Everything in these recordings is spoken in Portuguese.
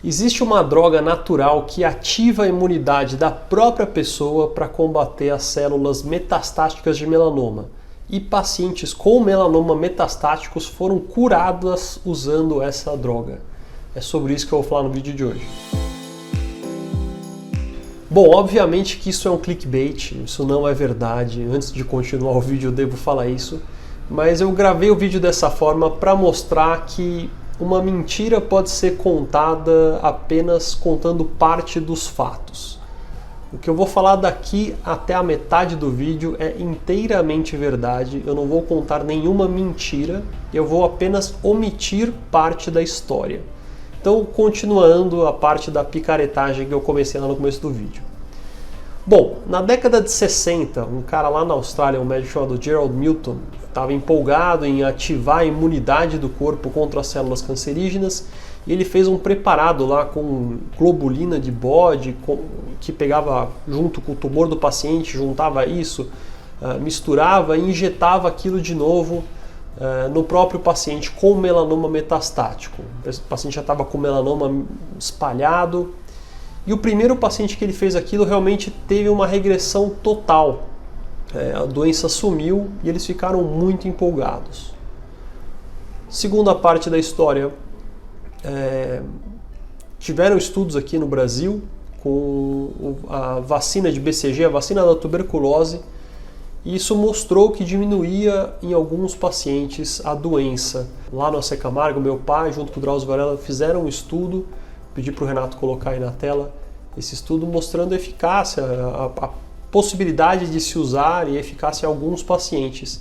Existe uma droga natural que ativa a imunidade da própria pessoa para combater as células metastáticas de melanoma. E pacientes com melanoma metastáticos foram curadas usando essa droga. É sobre isso que eu vou falar no vídeo de hoje. Bom, obviamente que isso é um clickbait, isso não é verdade. Antes de continuar o vídeo eu devo falar isso. Mas eu gravei o vídeo dessa forma para mostrar que uma mentira pode ser contada apenas contando parte dos fatos. O que eu vou falar daqui até a metade do vídeo é inteiramente verdade. Eu não vou contar nenhuma mentira, eu vou apenas omitir parte da história. Então, continuando a parte da picaretagem que eu comecei lá no começo do vídeo. Bom, na década de 60, um cara lá na Austrália, um médico chamado Gerald Milton, estava empolgado em ativar a imunidade do corpo contra as células cancerígenas e ele fez um preparado lá com globulina de bode que pegava junto com o tumor do paciente, juntava isso, misturava e injetava aquilo de novo no próprio paciente com melanoma metastático. O paciente já estava com melanoma espalhado e o primeiro paciente que ele fez aquilo realmente teve uma regressão total. A doença sumiu e eles ficaram muito empolgados. Segunda parte da história, tiveram estudos aqui no Brasil com a vacina de BCG, a vacina da tuberculose, e isso mostrou que diminuía em alguns pacientes a doença. Lá no AC Camargo, meu pai, junto com o Drauzio Varela, fizeram um estudo, pedi para o Renato colocar aí na tela, esse estudo mostrando a eficácia, a possibilidade de se usar e eficácia em alguns pacientes.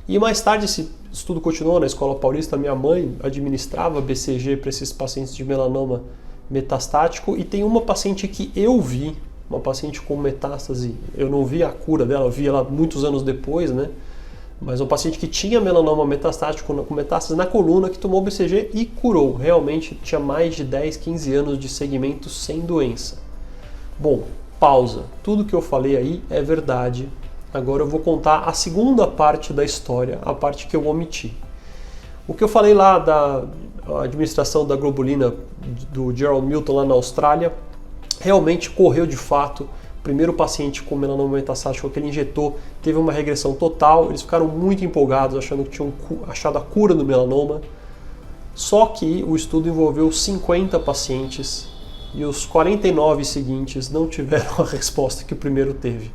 E mais tarde esse estudo continuou na Escola Paulista. Minha mãe administrava BCG para esses pacientes de melanoma metastático e tem uma paciente que eu vi, uma paciente com metástase, eu não vi a cura dela, eu vi ela muitos anos depois, né? Mas um paciente que tinha melanoma metastático com metástase na coluna, que tomou BCG e curou. Realmente tinha mais de 10, 15 anos de segmento sem doença. Bom, pausa. Tudo que eu falei aí é verdade. Agora eu vou contar a segunda parte da história, a parte que eu omiti. O que eu falei lá da administração da globulina do Gerald Milton lá na Austrália, realmente correu de fato. O primeiro paciente com melanoma metastático que ele injetou teve uma regressão total. Eles ficaram muito empolgados, achando que tinham achado a cura do melanoma. Só que o estudo envolveu 50 pacientes e os 49 seguintes não tiveram a resposta que o primeiro teve.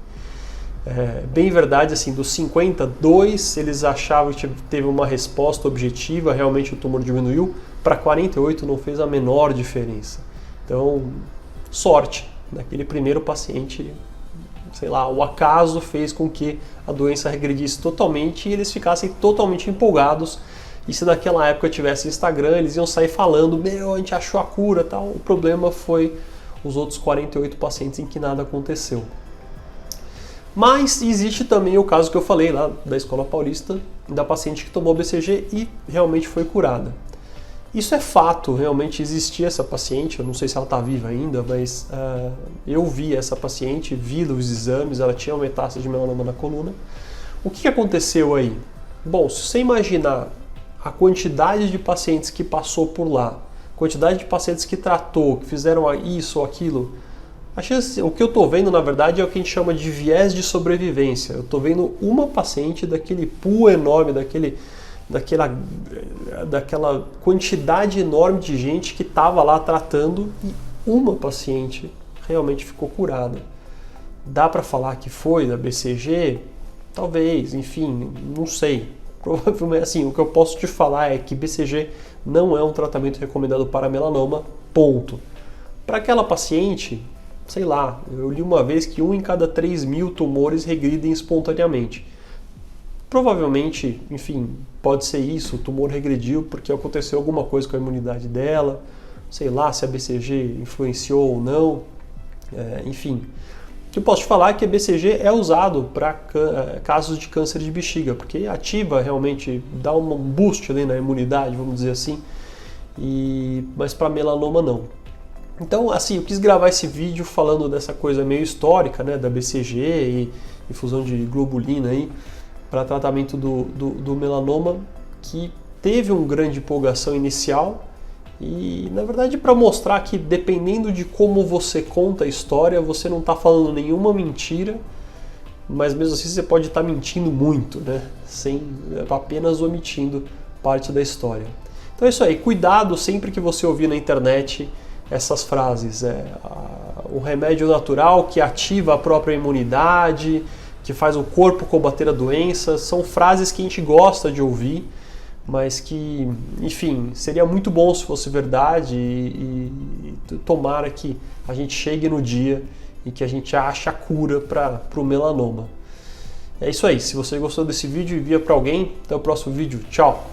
Bem verdade, assim, dos 52 eles achavam que teve uma resposta objetiva, realmente o tumor diminuiu, para 48 não fez a menor diferença. Então, sorte, naquele primeiro paciente, sei lá, o acaso fez com que a doença regredisse totalmente e eles ficassem totalmente empolgados. E se naquela época tivesse Instagram, eles iam sair falando, a gente achou a cura, tal. O problema foi os outros 48 pacientes em que nada aconteceu. Mas existe também o caso que eu falei lá da Escola Paulista, da paciente que tomou BCG e realmente foi curada. Isso é fato, realmente existia essa paciente, eu não sei se ela está viva ainda, mas eu vi essa paciente, vi os exames, ela tinha uma metástase de melanoma na coluna. O que aconteceu aí? Bom, se você imaginar a quantidade de pacientes que passou por lá, quantidade de pacientes que tratou, que fizeram isso ou aquilo, o que eu estou vendo, na verdade, é o que a gente chama de viés de sobrevivência. Eu estou vendo uma paciente daquele pool enorme, daquela quantidade enorme de gente que estava lá tratando e uma paciente realmente ficou curada. Dá para falar que foi da BCG? Talvez, enfim, não sei. Provavelmente, assim, o que eu posso te falar é que BCG não é um tratamento recomendado para melanoma, ponto. Para aquela paciente, sei lá, eu li uma vez que 1 em cada 3.000 tumores regridem espontaneamente. Provavelmente, enfim, pode ser isso, o tumor regrediu porque aconteceu alguma coisa com a imunidade dela, sei lá se a BCG influenciou ou não, enfim. O que eu posso te falar é que a BCG é usado para casos de câncer de bexiga, porque ativa realmente, dá um boost ali na imunidade, vamos dizer assim, mas para melanoma não. Então, assim, eu quis gravar esse vídeo falando dessa coisa meio histórica, né, da BCG e fusão de globulina aí para tratamento do melanoma, que teve uma grande empolgação inicial E na verdade para mostrar que dependendo de como você conta a história, você não está falando nenhuma mentira, mas mesmo assim você pode estar mentindo muito, né? Apenas omitindo parte da história. Então é isso aí, cuidado sempre que você ouvir na internet essas frases. O remédio natural que ativa a própria imunidade, que faz o corpo combater a doença, são frases que a gente gosta de ouvir, mas que, enfim, seria muito bom se fosse verdade e tomara que a gente chegue no dia e que a gente ache a cura para o melanoma. É isso aí, se você gostou desse vídeo, envia para alguém. Até o próximo vídeo, tchau!